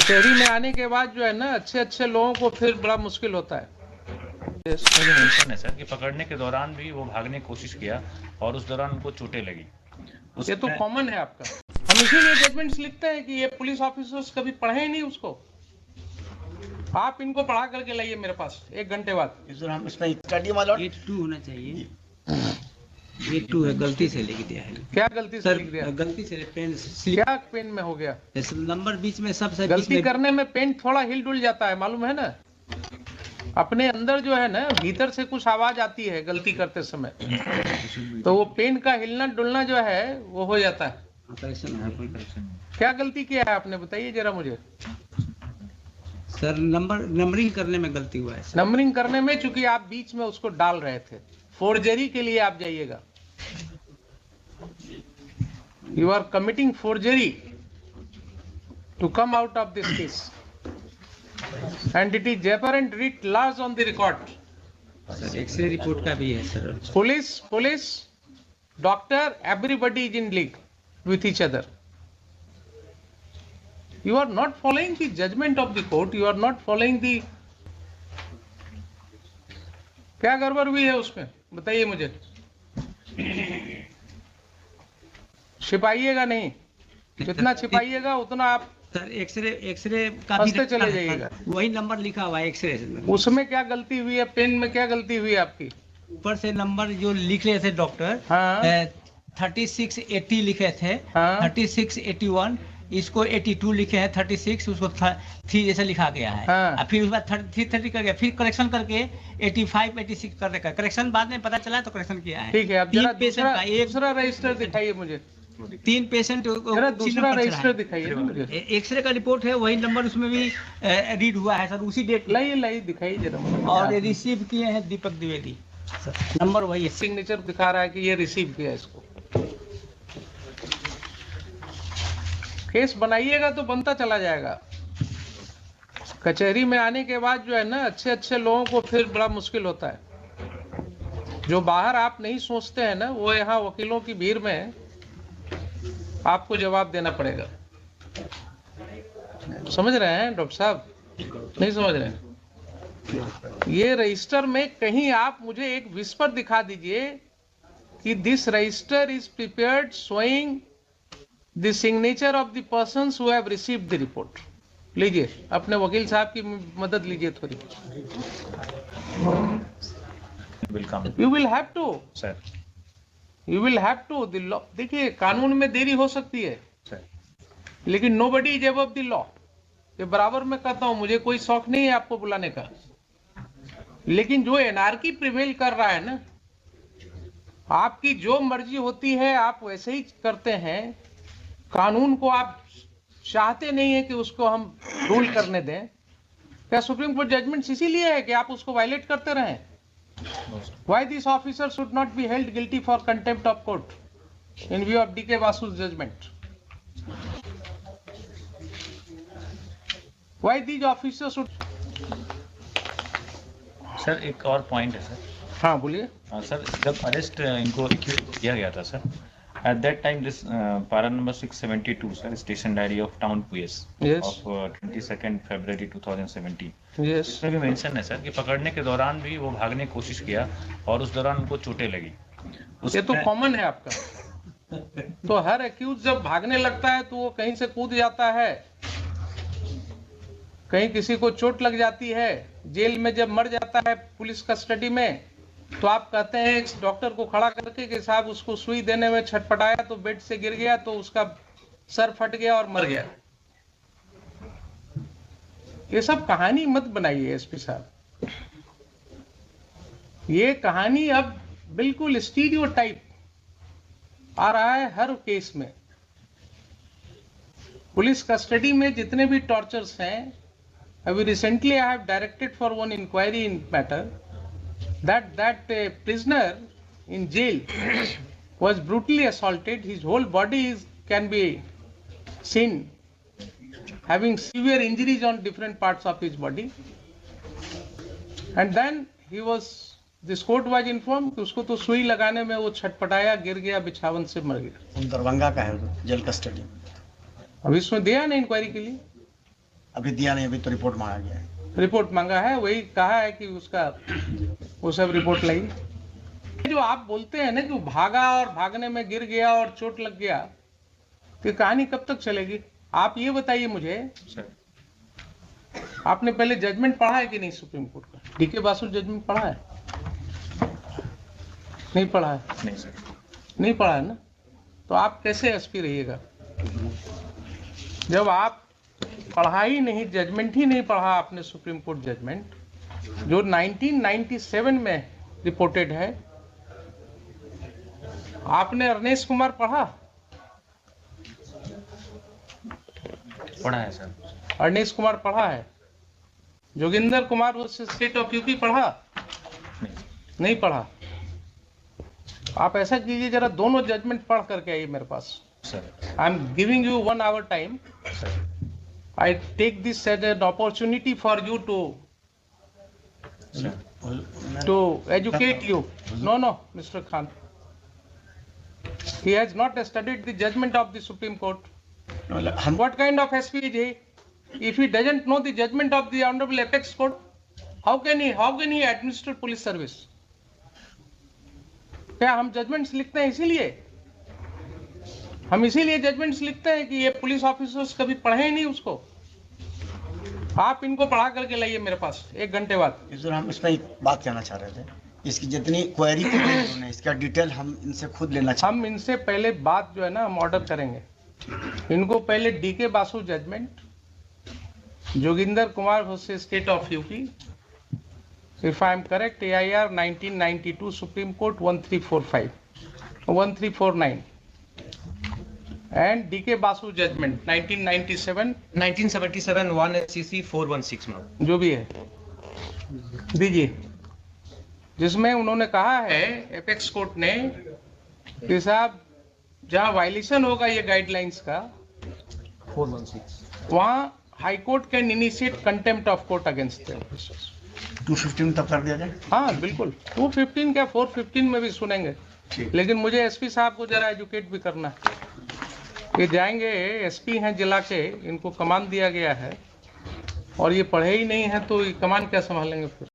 कचहरी में आने के बाद जो है ना अच्छे अच्छे लोगों को फिर बड़ा मुश्किल होता है। इसमें जो मेंशन है सर कि पकड़ने के दौरान भी वो भागने की कोशिश किया और उस दौरान उनको चोटें लगी। ये तो कॉमन है आपका। हम इसीलिए जजमेंट्स लिखते हैं कि ये पुलिस ऑफिसर्स कभी पढ़े ही नहीं उसको। आप इनको पढ़ा करके लाइए मेरे पास 1 घंटे बाद। हम इसमें स्टडी वाला 82 होना चाहिए। 82 है, गलती से लिख दिया है। क्या गलती से सर लिख दिया? गलती से पेन स्लिप, क्या पेन में हो गया? नंबर बीच में सबसे गलती करने में पेन थोड़ा हिल डुल जाता है, मालूम है ना। अपने अंदर जो है ना भीतर से कुछ आवाज आती है गलती करते समय, तो वो पेन का हिलना डुलना जो है वो हो जाता है। करेक्शन है, कोई करेक्शन नहीं। क्या गलती किया है आपने, बताइए जरा मुझे। सर नंबरिंग करने में गलती हुआ है सर। नंबरिंग करने में, चूंकि आप बीच में उसको डाल रहे थे, फोर्जरी के लिए आप जाइएगा। You are committing forgery to come out of this case and it is apparent writ large on the record. Sir X ray report का भी है sir. Police, doctor, everybody is in league with each other. You are not following the judgment of the court. You are not following the. क्या गड़बड़ हुई है उसमें, बताइए मुझे। छिपाइएगा नहीं, जितना छिपाइएगा उतना आप सर एक्सरे का भी चले जाइएगा। वही नंबर लिखा हुआ है एक्सरे। उसमें क्या गलती हुई है, पेन में क्या गलती हुई है आपकी? ऊपर से नंबर जो लिख रहे थे डॉक्टर, हाँ। 3680 लिखे थे, हाँ। 3681, इसको 82 लिखे हैं, 36 उसको 3 जैसा लिखा गया है। हाँ। फिर उसके बाद 330 कर गया, फिर करेक्शन करके 85 86 कर रखा। करेक्शन बाद में पता चला तो करेक्शन किया है। ठीक है, अब जरा पेशेंट दूसरा रजिस्टर दिखाइए मुझे। 3 पेशेंट जरा दूसरा रजिस्टर दिखाइए ना मुझे। एक्सरे का रिपोर्ट है, वही नंबर उसमें भी रीड हुआ है सर, उसी डेट। लाइए दिखाइए जरा मुझे। और ये रिसीव किए हैं दीपक द्विवेदी सर, नंबर वही है। सिग्नेचर दिखा रहा है कि ये रिसीव किया इसको। केस बनाइएगा तो बनता चला जाएगा। कचहरी में आने के बाद जो है ना अच्छे अच्छे लोगों को फिर बड़ा मुश्किल होता है। जो बाहर आप नहीं सोचते हैं ना, वो यहाँ वकीलों की भीड़ में आपको जवाब देना पड़ेगा। समझ रहे हैं डॉक्टर साहब? नहीं समझ रहे हैं? ये रजिस्टर में कहीं आप मुझे एक विस्पर दिखा दीजिए कि this register is prepared showing the signature of the persons who have received the report. लीजिए, अपने वकील साहब की मदद लीजिए थोड़ी। You will have to sir, you will have to the law. देखिए, कानून में देरी हो सकती है सर, लेकिन nobody is above the law. ये बराबर मैं कहता हूं, मुझे कोई शौक नहीं है आपको बुलाने का, लेकिन जो एनार्की प्रिवेल कर रहा है ना, आपकी जो मर्जी होती है आप वैसे ही करते हैं। कानून को आप चाहते नहीं है कि उसको हम रूल करने दें। क्या सुप्रीम कोर्ट जजमेंट इसीलिए है कि आप उसको वायलेट करते रहें? Why this officer should not be held guilty for contempt of court in view of D.K. Basu's judgment? Why these officers should? Sir एक और पॉइंट है सर। हाँ बोलिए। सर, जब अरेस्ट इनको किया गया था sir, at that time this para number 672 sir, station diary of town police Yes. Of 22 February 2017, Yes. इसमें भी मेंशन है सर कि पकड़ने के दौरान भी वो भागने की कोशिश किया और उस दौरान उनको चोटें लगी। ये तो कॉमन है आपका। तो हर एक्यूज जब भागने लगता है तो वो कहीं से कूद जाता है, कहीं किसी को चोट लग जाती है, जेल में जब मर जाता है पुलिस कस्टडी में, तो आप कहते हैं इस डॉक्टर को खड़ा करके कि साहब उसको सुई देने में छटपटाया तो बेड से गिर गया तो उसका सर फट गया और मर गया। ये सब कहानी मत बनाइए एसपी साहब। ये कहानी अब बिल्कुल स्टीरियोटाइप आ रहा है हर केस में। पुलिस कस्टडी में जितने भी टॉर्चर्स हैं, अभी recently I have directed for one inquiry in matter that prisoner in jail was brutally assaulted. His whole body can be seen having severe injuries on different parts of his body, and then this court was informed कि उसको तो सुई लगाने में वो छटपटाया, गिर गया, बिछावन से मर गया। दरभंगा का है, जेल कस्टडी। अभी इसमें दिया ना इंक्वायरी के लिए। अभी दिया नहीं, अभी तो रिपोर्ट मांगा गया है। रिपोर्ट मांगा है, वही कहा है कि उसका वो सब रिपोर्ट लाई। जो आप बोलते हैं ना कि वो भागा और भागने में गिर गया और चोट लग गया, तो कहानी कब तक चलेगी? आप ये बताइए मुझे, सर आपने पहले जजमेंट पढ़ा है कि नहीं सुप्रीम कोर्ट का? डीके बासु जजमेंट पढ़ा है? नहीं पढ़ा है? नहीं सर। नहीं पढ़ा है ना, तो आप कैसे एसपी रहिएगा जब आप पढ़ा ही नहीं, जजमेंट ही नहीं पढ़ा आपने, सुप्रीम कोर्ट जजमेंट जो 1997 में रिपोर्टेड है। आपने अरनेश कुमार पढ़ा? पढ़ा है सर। अरनेश कुमार पढ़ा है? Joginder Kumar versus state of UP पढ़ा? नहीं नहीं पढ़ा। आप ऐसा कीजिए, जरा दोनों जजमेंट पढ़ करके आइए मेरे पास। Sir. I am giving you 1 hour time. Sir I take this as an opportunity for you to educate you. No, Mr. Khan. He has not studied the judgment of the Supreme Court. हम What kind of SP is he? If he doesn't know the judgment of the Honorable Apex Court, how can he administer police service? क्या हम judgements लिखते हैं इसीलिए? हम इसीलिए judgements लिखते हैं कि ये पुलिस ऑफिसर्स कभी पढ़े ही नहीं उसको। आप इनको पढ़ा करके लाइए मेरे पास 1 घंटे बाद। इस दौरान हम इसमें एक बात कहना चाह रहे थे, इसकी जितनी क्वेरी की गई उन्होंने, इसका डिटेल हम इनसे खुद लेना चाहते हम इनसे पहले बात जो है ना हम ऑर्डर करेंगे। इनको पहले DK Basu judgement, Joginder Kumar versus state of UP, if I am correct, AIR 1992 supreme court 1345 1349 and DK Basu judgment 1997 1977 1 SCC 416 में जो भी है दीजिए, जिसमें उन्होंने कहा है एपेक्स कोर्ट ने कि साहब जहां वायलेशन होगा ये गाइडलाइंस का 416 वहां high court can initiate contempt of court against the officers. 215 तब कर दिया जाए। हाँ बिल्कुल, 215 क्या 415 में भी सुनेंगे, ठीक। लेकिन मुझे एसपी साहब को जरा एजुकेट भी करना है। ये जाएंगे, एसपी हैं जिला के, इनको कमान दिया गया है और ये पढ़े ही नहीं है तो ये कमान क्या संभालेंगे फिर?